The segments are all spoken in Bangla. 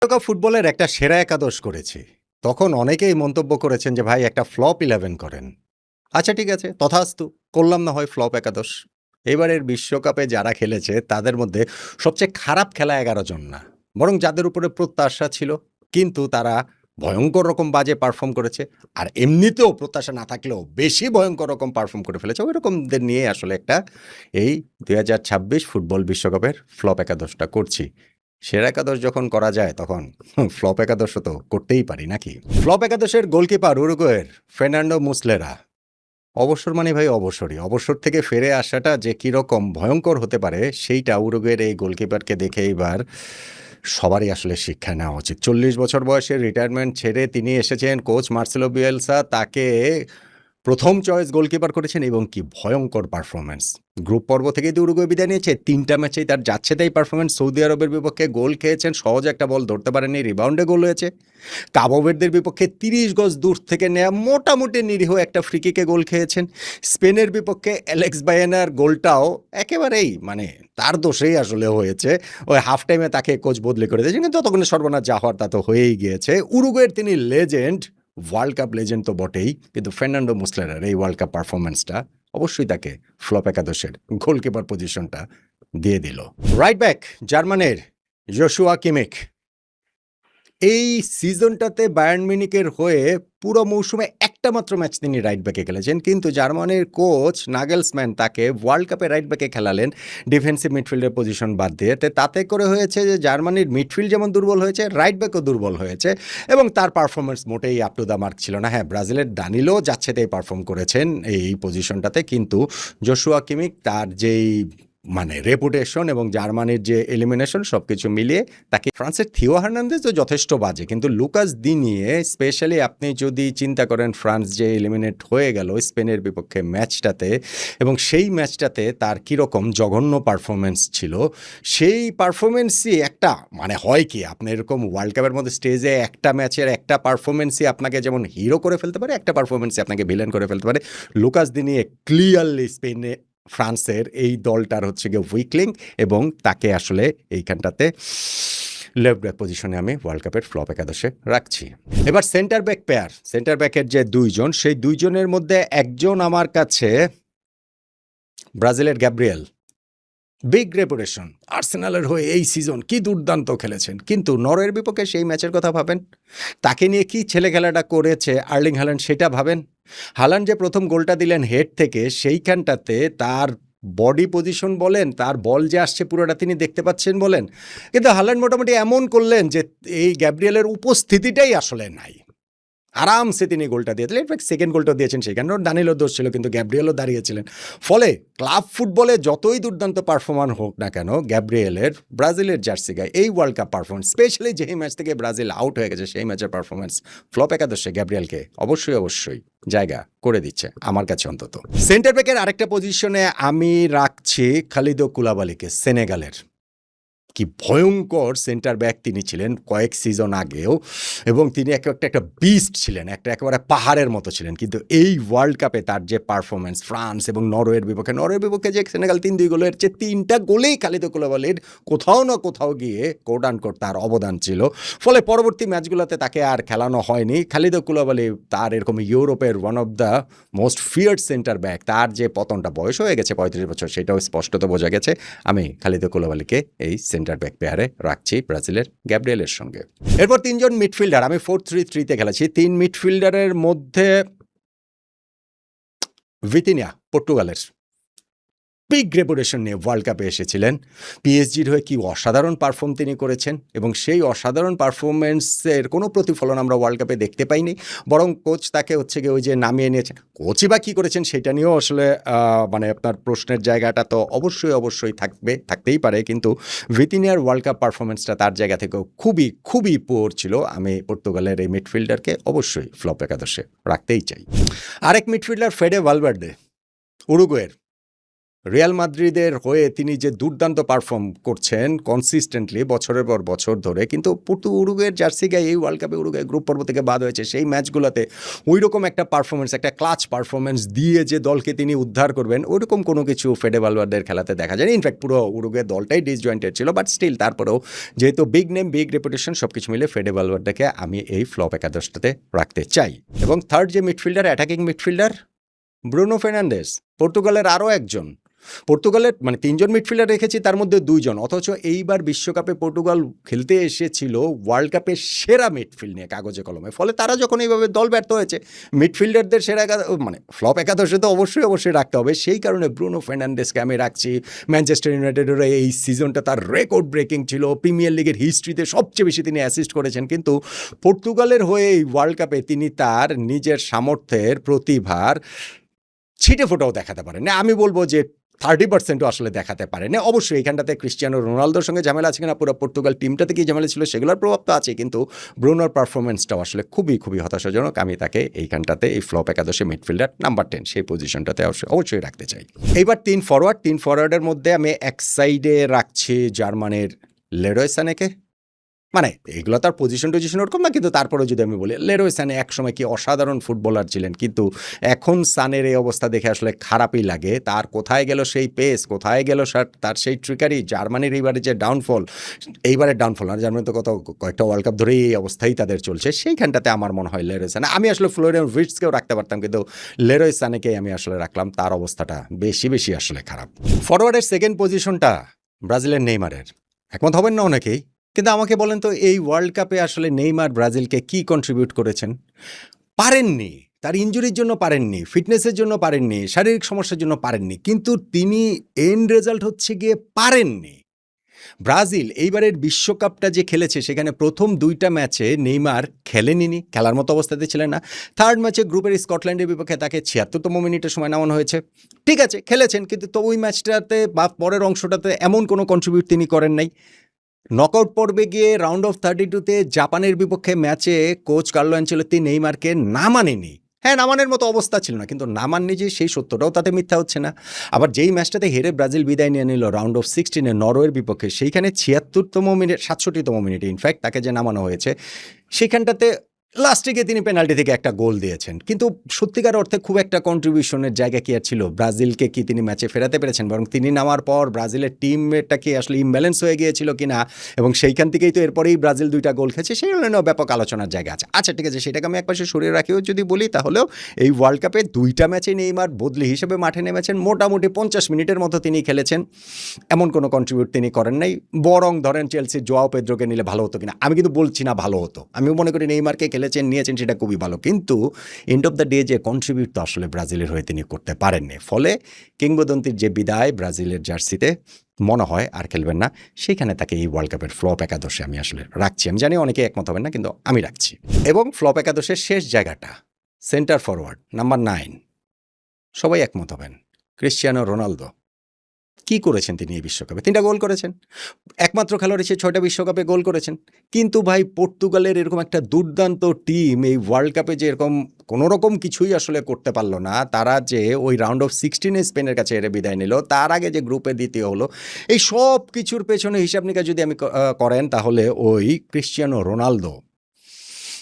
বিশ্বকাপ ফুটবলের একটা সেরা একাদশ করেছি। তখন অনেকেই মন্তব্য করেছেন যে, "ভাই একটা ফ্লপ 11 করেন।" আচ্ছা ঠিক আছে, তথাস্তু। করলাম না হয় ফ্লপ একাদশ। এবারের বিশ্বকাপে যারা খেলেছে তাদের মধ্যে সবচেয়ে খারাপ খেলা ১১ জন না। বরং যাদের উপরে প্রত্যাশা ছিল কিন্তু তারা ভয়ংকর রকম বাজে পারফর্ম করেছে। আর এমনিতেও প্রত্যাশা না থাকলেও বেশি ভয়ংকর রকম পারফর্ম করে ফেলেছে। ওইরকমদের নিয়ে আসলে একটা এই ২০২৬ ফুটবল বিশ্বকাপের ফ্লপ একাদশটা করছি। সেরা একাদশ যখন করা যায় তখন ফ্লপ একাদশও তো করতেই পারি নাকি? ফ্লপ একাদশের গোলকিপার উরুগুয়ের ফের্নান্ডো মুসলেরা। অবসর মানে ভাই অবসরই। অবসর থেকে ফিরে আসাটা যে কিরকম ভয়ংকর হতে পারে সেইটা উরুগুয়ের এই গোলকিপারকে দেখে এইবার সবারই আসলে শিক্ষা নেওয়া উচিত। ৪০ বছর বয়সে রিটায়ারমেন্ট ছেড়ে তিনি এসেছেন, কোচ মার্সেলো বিয়েলসা তাকে ১ম চয়েস গোলকিপার করেছেন এবং কি ভয়ংকর পারফরম্যান্স। গ্রুপ পর্ব থেকেই তো উরুগুয়ে বিদায় নিয়েছে। ৩ টা ম্যাচেই তার যাচ্ছে তাই পারফরম্যান্স। সৌদি আরবের বিপক্ষে গোল খেয়েছেন, সহজে একটা বল ধরতে পারেননি, রিবাউন্ডে গোল হয়েছে। কাবো ভের্দের বিপক্ষে ৩০ গজ দূর থেকে নেয়া মোটামুটি নিরীহ একটা ফ্রি কিকে গোল খেয়েছেন। স্পেনের বিপক্ষে অ্যালেক্স বায়েনার গোলটাও একেবারেই মানে তার দোষেই আসলে হয়েছে। ওই হাফ টাইমে তাকে কোচ বদলি করে দিয়েছেন, কিন্তু ততক্ষণে সর্বনাশ যা হওয়ার তা তো হয়েই গিয়েছে। উরুগুয়ের তিনি লেজেন্ড, ওয়ার্ল্ড কাপ লেজেন্ড তো বটেই, কিন্তু ফার্নান্ডো মুসলেরার এই ওয়ার্ল্ড কাপ পারফরম্যান্সটা অবশ্যই তাকে ফ্লপ একাদশের গোলকিপার পজিশনটা দিয়ে দিল। রাইট ব্যাক জার্মানির জোশুয়া কিমিখ এই সিজনটাতে বায়ার্ন মিউনিখের হয়ে পুরো মৌসুমে একটা মাত্র ম্যাচ তিনি রাইট ব্যাকে খেলেছেন, কিন্তু জার্মানির কোচ নাগেলসম্যান তাকে ওয়ার্ল্ড কাপে রাইট ব্যাকে খেলালেন ডিফেন্সিভ মিডফিল্ডের পজিশন বাদ দিয়ে। তাতে করে হয়েছে যে জার্মানির মিডফিল্ড যেমন দুর্বল হয়েছে, রাইট ব্যাকও দুর্বল হয়েছে এবং তার পারফরমেন্স মোটেই আপ টু দ্য মার্ক ছিল না। হ্যাঁ, ব্রাজিলের দানিলো যাচ্ছে তাই পারফর্ম করেছেন এই পজিশনটাতে, কিন্তু জোশুয়া কিমিখ তার যেই মানে রেপুটেশন এবং জার্মানির যে এলিমিনেশন সবকিছু মিলিয়ে তাকে, ফ্রান্সের থিও হার্নান্দেজও যথেষ্ট বাজে, কিন্তু লুকাস দিনিয়ে স্পেশালি আপনি যদি চিন্তা করেন ফ্রান্স যে এলিমিনেট হয়ে গেল স্পেনের বিপক্ষে ম্যাচটাতে, এবং সেই ম্যাচটাতে তার কীরকম জঘন্য পারফরমেন্স ছিল, সেই পারফরমেন্সই একটা মানে হয় কি আপনি এরকম ওয়ার্ল্ড কাপের মধ্যে স্টেজে একটা ম্যাচের একটা পারফরমেন্সই আপনাকে যেমন হিরো করে ফেলতে পারে, একটা পারফরমেন্সই আপনাকে ভিলেন করে ফেলতে পারে। লুকাস দিনিয়ে ক্লিয়ারলি স্পেনে ফ্রান্সের এই দলটার হচ্ছে গিয়ে উইকলিং, এবং তাকে আসলে এইখানটাতে লেফট ব্যাক পজিশনে আমি ওয়ার্ল্ড কাপের ফ্লপ একাদশে রাখছি। এবার সেন্টার ব্যাক পেয়ার, সেন্টার ব্যাকের যে দুইজন, সেই দুইজনের মধ্যে একজন আমার কাছে ব্রাজিলের গ্যাব্রিয়েল, বিগ রেপুটেশন, আর্সেনালের হয়ে এই সিজন কি দুর্দান্ত খেলেছেন, কিন্তু নরওয়ের বিপক্ষে সেই ম্যাচের কথা ভাবেন, তাকে নিয়ে কি ছেলে খেলাটা করেছে আর্লিং হ্যালান্ড সেটা ভাবেন। হ্যালান্ড যে প্রথম গোলটা দিলেন হেড থেকে, সেইখানটাতে তার বডি পজিশন বলেন, তার বল যে আসছে পুরোটা তিনি দেখতে পাচ্ছেন বলেন, কিন্তু হ্যালান্ড মোটামুটি এমন করলেন যে এই গ্যাব্রিয়েলের উপস্থিতিটাই আসলে নাই, আরামসে তিনি গোলটা দিয়ে দিলেন। ইনফ্যাক্ট সেকেন্ড গোলটা দিয়েছেন সেখানেও দানিলোর দোষ ছিল, কিন্তু গ্যাব্রিয়েলও দাঁড়িয়েছিলেন। ফলে ক্লাব ফুটবলে যতই দুর্দান্ত পারফরম্যান্স হোক না কেন, গ্যাব্রিয়েলের ব্রাজিলের জার্সি গায়ে এই ওয়ার্ল্ড কাপ পারফরমেন্স, স্পেশালি যেই ম্যাচ থেকে ব্রাজিল আউট হয়ে গেছে সেই ম্যাচের পারফরমেন্স ফ্লপ একাদশে গ্যাব্রিয়েলকে অবশ্যই জায়গা করে দিচ্ছে আমার কাছে অন্তত। সেন্টার ব্যাকের আরেকটা পজিশনে আমি রাখছি খালিদো কুলাবালিকে, সেনেগালের। কি ভয়ঙ্কর সেন্টার ব্যাক তিনি ছিলেন কয়েক সিজন আগেও, এবং তিনি একটা বিস্ট ছিলেন, একেবারে পাহাড়ের মতো ছিলেন, কিন্তু এই ওয়ার্ল্ড কাপে তার যে পারফরমেন্স ফ্রান্স এবং নরওয়ের বিপক্ষে যে সেনেগাল ৩-২ গোলের চেয়ে ৩টা গোলেই খালিদো কুলাবালির কোথাও না কোথাও গিয়ে কোট আনকোট তার অবদান ছিল। ফলে পরবর্তী ম্যাচগুলোতে তাকে আর খেলানো হয়নি। খালিদো কুলাবালি তার এরকম ইউরোপের one of the most feared centre back, তার যে পতনটা, বয়স হয়ে গেছে ৩৫ বছর, সেটাও স্পষ্টত বোঝা গেছে। আমি খালিদো কুলাবালিকে এই সেন্টার ব্যাক পেয়ারে রাখছি ব্রাজিলের গ্যাব্রিয়েলের সঙ্গে। এরপর তিনজন মিডফিল্ডার, আমি 4-3-3-তে খেলেছি। ৩ মিডফিল্ডারের মধ্যে ভিতিনিয়া পর্তুগালের বিগ রেপুটেশন নিয়ে ওয়ার্ল্ড কাপে এসেছিলেন, পিএসজির হয়ে কি অসাধারণ পারফর্ম তিনি করেছেন, এবং সেই অসাধারণ পারফরমেন্সের কোনো প্রতিফলন আমরা ওয়ার্ল্ড কাপে দেখতে পাইনি, বরং কোচ তাকে হচ্ছে গিয়ে ওই যে নামিয়ে নিয়েছেন। কোচই বা কী করেছেন সেটা নিয়েও আসলে মানে আপনার প্রশ্নের জায়গাটা তো অবশ্যই থাকতেই পারে, কিন্তু ভিতিনিয়ার ওয়ার্ল্ড কাপ পারফরমেন্সটা তার জায়গা থেকেও খুবই পুয়ার ছিল। আমি পর্তুগালের এই মিডফিল্ডারকে অবশ্যই ফ্লপ একাদশে রাখতেই চাই। আরেক মিডফিল্ডার ফেডে ভালভার্দে, উরুগুয়ের। রিয়াল মাদ্রিদের হয়ে তিনি যে দুর্দান্ত পারফর্ম করছেন কনসিস্টেন্টলি বছরের পর বছর ধরে, কিন্তু উরুগুয়ের জার্সি গায়ে এই ওয়ার্ল্ড কাপে উরুগুয়ে গ্রুপ পর্ব থেকে বাদ হয়েছে। সেই ম্যাচগুলোতে ওইরকম একটা পারফরমেন্স, একটা ক্লাচ পারফরমেন্স দিয়ে যে দলকে তিনি উদ্ধার করবেন ওইরকম কোনো কিছু ফেডে ভালভার্দের খেলাতে দেখা যায়। ইনফ্যাক্ট পুরো উরুগুয়ের দলটাই ডিসজয়েন্টেড ছিল, বাট স্টিল তারপরেও যেহেতু বিগ নেম, বিগ রেপুটেশন, সব কিছু মিলে ফেডে ভালভার্দেকে আমি এই ফ্লপ একাদশটাতে রাখতে চাই। এবং থার্ড যে midfielder, attacking midfielder Bruno Fernandes, পর্তুগালের আরও একজন। পর্তুগালের মানে ৩ জন মিডফিল্ডার রেখেছি, তার মধ্যে ২ জন, অথচ এইবার বিশ্বকাপে পর্তুগাল খেলতে এসেছিল ওয়ার্ল্ড কাপের সেরা মিডফিল্ড নিয়ে কাগজে কলমে। ফলে তারা যখন এইভাবে দল ব্যর্থ হয়েছে, মিডফিল্ডারদের সেরা মানে ফ্লপ একাদশে তো অবশ্যই রাখতে হবে। সেই কারণে ব্রুনো ফার্নান্ডেসকে আমি রাখছি। ম্যানচেস্টার ইউনাইটেডের এই সিজনটা তার রেকর্ড ব্রেকিং ছিল, প্রিমিয়ার লিগের হিস্ট্রিতে সবচেয়ে বেশি তিনি অ্যাসিস্ট করেছেন, কিন্তু পর্তুগালের হয়ে এই ওয়ার্ল্ড কাপে তিনি তার নিজের সামর্থ্যের প্রতিভার ছিটে ফোটাও দেখাতে পারেন না। আমি বলবো যে 30%ও আসলে দেখাতে পারে না। অবশ্যই এখানটাতে ক্রিস্টিয়ানো রোনালদোর সঙ্গে ঝামেলা আছে কিনা, পুরো পর্তুগাল টিমটাতে কি ঝামেলা ছিল সেগুলোর প্রভাব তো আছে, কিন্তু ব্রুনোর পারফরমেন্সটাও আসলে খুবই হতাশাজনক। আমি তাকে এইখানটাতে এই ফ্লপ একাদশে মিডফিল্ডার নাম্বার 10 সেই পজিশনটাতে অবশ্যই রাখতে চাই। এইবার 3 ফরওয়ার্ডের মধ্যে আমি এক সাইডে রাখছি জার্মানির লেরয় সানেকে। মানে এগুলো তার পজিশন ওরকম না, কিন্তু তারপরে যদি আমি বলি লেরয় সানে একসময় কি অসাধারণ ফুটবলার ছিলেন, কিন্তু এখন সানের এই অবস্থা দেখে আসলে খারাপই লাগে। তার কোথায় গেল সেই পেস, কোথায় গেল তার সেই ট্রিকারি? জার্মানির এইবারের ডাউনফল আর জার্মানি তো কয়েকটা ওয়ার্ল্ড কাপ ধরেই এই অবস্থাই তাদের চলছে। সেইখানটাতে আমার মনে হয় লেরয় সানে, আমি আসলে ফ্লোরিয়ান ভির্টসকেও রাখতে পারতাম, কিন্তু লেরয় সানেকেই আমি আসলে রাখলাম। তার অবস্থাটা বেশি আসলে খারাপ। ফরওয়ার্ডের সেকেন্ড পজিশনটা ব্রাজিলের নেইমারের। একমত হবেন না অনেকেই, কিন্তু আমাকে বলেন তো এই ওয়ার্ল্ড কাপে আসলে নেইমার ব্রাজিলকে কি কন্ট্রিবিউট করেছেন? পারেননি। তার ইনজুরির জন্য পারেননি, ফিটনেসের জন্য পারেননি, শারীরিক সমস্যার জন্য পারেননি, কিন্তু তিনি এন্ড রেজাল্ট হচ্ছে গিয়ে পারেননি। ব্রাজিল এইবারের বিশ্বকাপটা যে খেলেছে সেখানে প্রথম 2টা ম্যাচে নেইমার খেলেনি, খেলার মতো অবস্থাতে ছিলেন না। থার্ড ম্যাচে গ্রুপের স্কটল্যান্ডের বিপক্ষে তাকে 76তম মিনিটে সময় নামানো হয়েছে। ঠিক আছে, খেলেছেন, কিন্তু তো ওই ম্যাচটাতে বা পরের অংশটাতে এমন কোনো কন্ট্রিবিউট তিনি করেন নাই। নকআউট পর্বে গিয়ে রাউন্ড অফ 32তে জাপানের বিপক্ষে ম্যাচে কোচ কার্লো অ্যানচেলোত্তি নেইমারকে নামানেনি। হ্যাঁ, নামানের মতো অবস্থা ছিল না, কিন্তু নামাননি যে সেই সত্যটাও তাতে মিথ্যা হচ্ছে না। আবার যেই ম্যাচটাতে হেরে ব্রাজিল বিদায় নিয়ে নিল রাউন্ড অফ 16-এ নরওয়ের বিপক্ষে, সেইখানে 67তম মিনিটে ইনফ্যাক্ট তাকে যে নামানো হয়েছে, সেখানটাতে লাস্টে গিয়ে তিনি পেনাল্টি থেকে একটা গোল দিয়েছেন, কিন্তু সত্যিকার অর্থে খুব একটা কন্ট্রিবিউশনের জায়গা কি আর ছিল? ব্রাজিলকে কি তিনি ম্যাচে ফেরাতে পেরেছেন? বরং তিনি নামার পর ব্রাজিলের টিমটা কি আসলে ইমব্যালেন্স হয়ে গিয়েছিল কিনা, এবং সেইখান থেকেই তো এরপরেই ব্রাজিল 2টা গোল খেয়েছে, সেই জন্য ব্যাপক আলোচনার জায়গা আছে। আচ্ছা ঠিক আছে, সেটাকে আমি একপাশে সরিয়ে রাখিও যদি বলি, তাহলেও এই ওয়ার্ল্ড কাপে 2টা ম্যাচে নেইমার বদলি হিসেবে মাঠে নেমেছেন। মোটামুটি 50 মিনিটের মতো তিনি খেলেছেন, এমন কোনো কন্ট্রিবিউট তিনি করেন নাই। বরং ধরেন চেলসির জোয়াও পেদ্রোকে নিলে ভালো হতো কিনা, আমি কিন্তু বলছি না ভালো হতো, আমি মনে করি নেইমারকে নিয়েছেন সেটা খুবই ভালো, কিন্তু এন্ড অফ দ্য ডে যে কন্ট্রিবিউট তো আসলে ব্রাজিলের হয়ে তিনি করতে পারেননি। ফলে কিংবদন্তির যে বিদায় ব্রাজিলের জার্সিতে, মনে হয় আর খেলবেন না, সেইখানে তাকে এই ওয়ার্ল্ড কাপের ফ্লপ একাদশে আমি আসলে রাখছি। আমি জানি অনেকে একমত হবেন না, কিন্তু আমি রাখছি। এবং ফ্লপ একাদশের শেষ জায়গাটা সেন্টার ফরওয়ার্ড নাম্বার 9, সবাই একমত হবেন, ক্রিস্টিয়ানো রোনালদো। কি করেছেন তিনি এই বিশ্বকাপে? 3টা গোল করেছেন, একমাত্র খেলোয়াড় সে 6টা বিশ্বকাপে গোল করেছেন। কিন্তু ভাই, পর্তুগালের এরকম একটা দুর্দান্ত টিম এই ওয়ার্ল্ড কাপে যে এরকম কোনো রকম কিছুই আসলে করতে পারলো না, তারা যে ওই রাউন্ড অফ 16-এ স্পেনের কাছে হেরে বিদায় নিল, তার আগে যে গ্রুপে দ্বিতীয় হলো, এই সব কিছুর পেছনে হিসাব নিকাশ যদি আমি করেন, তাহলে ওই ক্রিস্টিয়ানো রোনালদো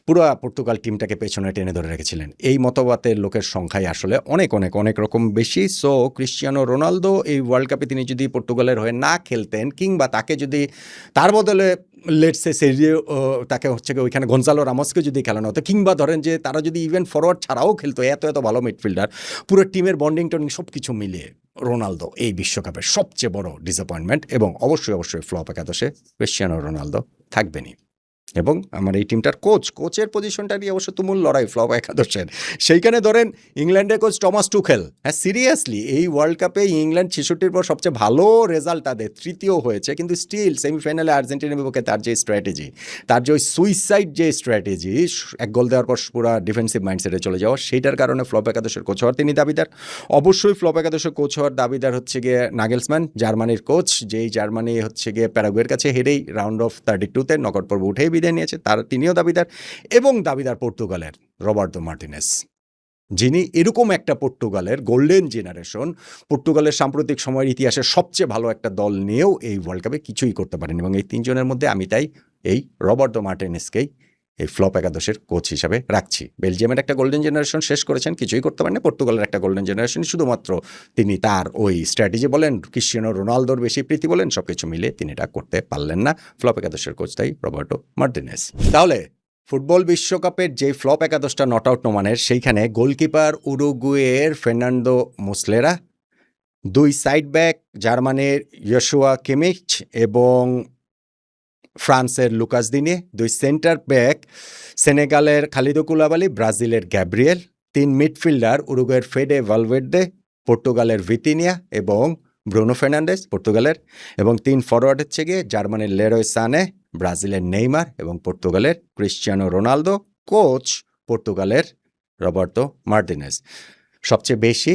পুরো পর্তুগাল টিমটাকে পেছনে টেনে ধরে রেখেছিলেন। এই মতবাদের লোকের সংখ্যাই আসলে অনেক রকম বেশি। সো ক্রিস্টিয়ানো রোনালদো এই ওয়ার্ল্ড কাপে তিনি যদি পর্তুগালের হয়ে না খেলতেন, কিংবা তাকে যদি তার বদলে লেটসে সেরিও তাকে হচ্ছে ওইখানে গনজালো রামোসকে যদি খেলানো হতো, কিংবা ধরেন যে তারা যদি ইভেন ফরওয়ার্ড ছাড়াও খেলতো, এত ভালো মিডফিল্ডার, পুরো টিমের বন্ডিং টন্ডিং সব কিছু মিলিয়ে রোনালদো এই বিশ্বকাপের সবচেয়ে বড় ডিসঅ্যাপয়েন্টমেন্ট। এবং অবশ্যই ফ্লপ একাদশে ক্রিস্টিয়ানো রোনালদো থাকবেনই। এবং আমার এই টিমটার কোচের পজিশনটা নিয়ে অবশ্য তুমুল লড়াই ফ্লপ একাদশের। সেইখানে ধরেন ইংল্যান্ডের কোচ টমাস টুখেল, হ্যাঁ সিরিয়াসলি এই ওয়ার্ল্ড কাপে ইংল্যান্ড 66-র পর সবচেয়ে ভালো রেজাল্ট তাদের, তৃতীয় হয়েছে, কিন্তু স্টিল সেমিফাইনালে আর্জেন্টিনার বিপক্ষে তার যে স্ট্র্যাটেজি, তার যে ওই সুইসাইড যে স্ট্র্যাটেজি, 1 গোল দেওয়ার পর পুরো ডিফেন্সিভ মাইন্ডসেটে চলে যাওয়া, সেইটার কারণে ফ্লপ একাদশের কোচ হওয়ার তিনি দাবিদার। অবশ্যই ফ্লপ একাদশের কোচ হওয়ার দাবিদার হচ্ছে গিয়ে নাগেলসম্যান, জার্মানির কোচ, যেই জার্মানি হচ্ছে গিয়ে প্যারাগুয়ের কাছে হেরেই রাউন্ড অফ 32-তে নকআউট পর্ব উঠেই বিদায় নিয়েছে, তিনিও দাবিদার। এবং দাবিদার পর্তুগালের রবার্তো মার্টিনেস। যিনি এরকম একটা পর্তুগালের গোল্ডেন জেনারেশন, পর্তুগালের সাম্প্রতিক সময়ের ইতিহাসে সবচেয়ে ভালো একটা দল নিয়েও এই ওয়ার্ল্ড কাপে কিছুই করতে পারেন, এবং এই ৩ জনের মধ্যে আমি তাই এই রবার্তো মার্টিনেজকেই এই ফ্লপ একাদশের কোচ হিসাবে রাখছি। বেলজিয়ামের একটা গোল্ডেন জেনারেশন শেষ করেছেন, কিছুই করতে পারেন না। পর্তুগালের একটা গোল্ডেন জেনারেশন, শুধুমাত্র তিনি তার ওই স্ট্র্যাটেজি বলেন, ক্রিশ্চিয়ানো রোনালদোর বেশি প্রীতি বলেন, সবকিছু মিলে তিনি এটা করতে পারলেন না। ফ্লপ একাদশের কোচ তাই রবার্তো মার্টিনেজ। তাহলে ফুটবল বিশ্বকাপের যে ফ্লপ একাদশটা নট আউট নোমানের, সেইখানে গোলকিপার উরুগুয়ের ফার্নান্দো মুসলেরা, ২ সাইড ব্যাক জার্মানির ইয়োশুয়া কিমিচ এবং ফ্রান্সের লুকাস দিনে, ২ সেন্টার ব্যাক সেনেগালের খালিদো কুলাবালি, ব্রাজিলের গ্যাব্রিয়েল, ৩ মিডফিল্ডার উরুগুয়ের ফেডে ভালভের্দে, পর্তুগালের ভিতিনিয়া এবং ব্রুনো ফার্নান্ডেজ পর্তুগালের, এবং ৩ ফরওয়ার্ড হচ্ছে গিয়ে জার্মানির লেরয় সানে, ব্রাজিলের নেইমার এবং পর্তুগালের ক্রিশ্চিয়ানো রোনালদো। কোচ পর্তুগালের রবার্তো মার্টিনেজ। সবচেয়ে বেশি